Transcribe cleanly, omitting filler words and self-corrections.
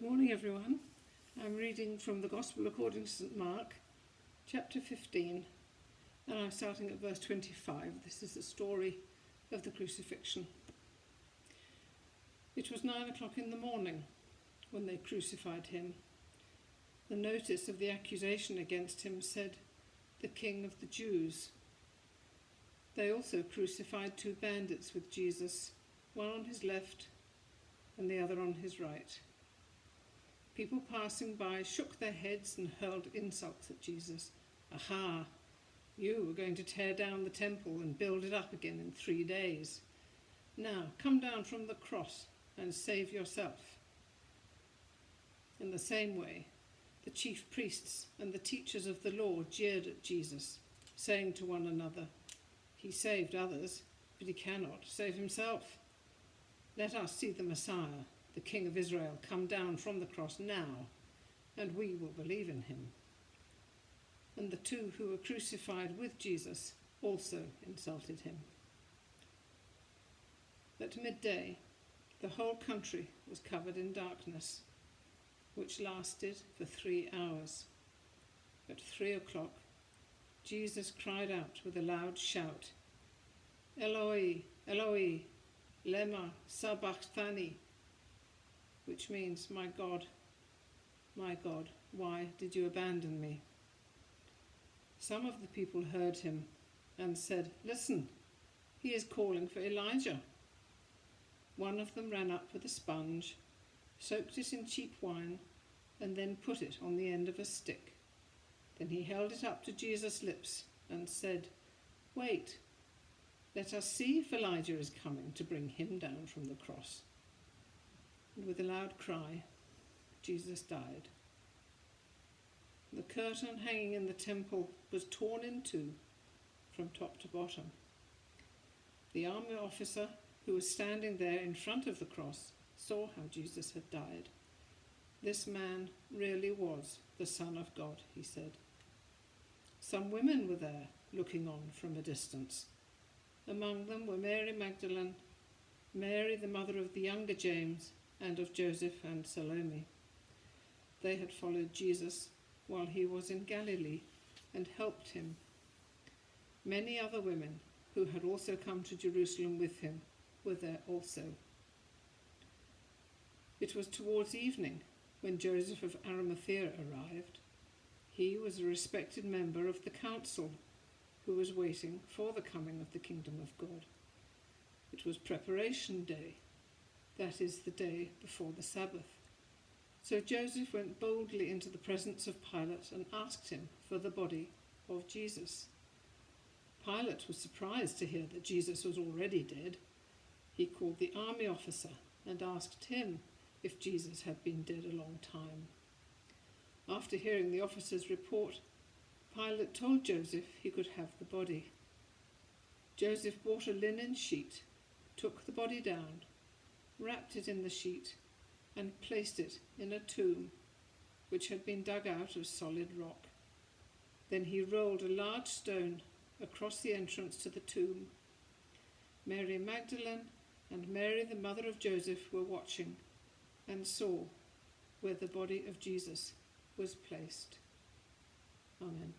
morning, everyone. I'm reading from the Gospel according to St. Mark, chapter 15, and I'm starting at verse 25. This is the story of the crucifixion. It was 9 o'clock in the morning when they crucified him. The notice of the accusation against him said, "The King of the Jews." They also crucified 2 bandits with Jesus, one on his left and the other on his right. People passing by shook their heads and hurled insults at Jesus. "Aha! You were going to tear down the temple and build it up again in 3 days. Now come down from the cross and save yourself." In the same way, the chief priests and the teachers of the law jeered at Jesus, saying to one another, "He saved others, but he cannot save himself. Let us see the Messiah, the King of Israel, come down from the cross now, and we will believe in him." And the 2 who were crucified with Jesus also insulted him. At midday, the whole country was covered in darkness, which lasted for 3 hours. At 3 o'clock, Jesus cried out with a loud shout, "Eloi, Eloi, lema sabachthani," which means, my God, why did you abandon me?" Some of the people heard him and said, "Listen, he is calling for Elijah." One of them ran up with a sponge, soaked it in cheap wine, and then put it on the end of a stick. Then he held it up to Jesus' lips and said, "Wait, let us see if Elijah is coming to bring him down from the cross." And with a loud cry, Jesus died. The curtain hanging in the temple was torn in 2 from top to bottom. The army officer who was standing there in front of the cross saw how Jesus had died. "This man really was the Son of God," he said. Some women were there, looking on from a distance. Among them were Mary Magdalene, Mary the mother of the younger James, and of Joseph and Salome. They had followed Jesus while he was in Galilee and helped him. Many other women who had also come to Jerusalem with him were there also. It was towards evening when Joseph of Arimathea arrived. He was a respected member of the council who was waiting for the coming of the kingdom of God. It was preparation day, that is, the day before the Sabbath. So Joseph went boldly into the presence of Pilate and asked him for the body of Jesus. Pilate was surprised to hear that Jesus was already dead. He called the army officer and asked him if Jesus had been dead a long time. After hearing the officer's report, Pilate told Joseph he could have the body. Joseph bought a linen sheet, took the body down, wrapped it in the sheet, and placed it in a tomb which had been dug out of solid rock. Then he rolled a large stone across the entrance to the tomb. Mary Magdalene and Mary the mother of Joseph were watching and saw where the body of Jesus was placed. Amen.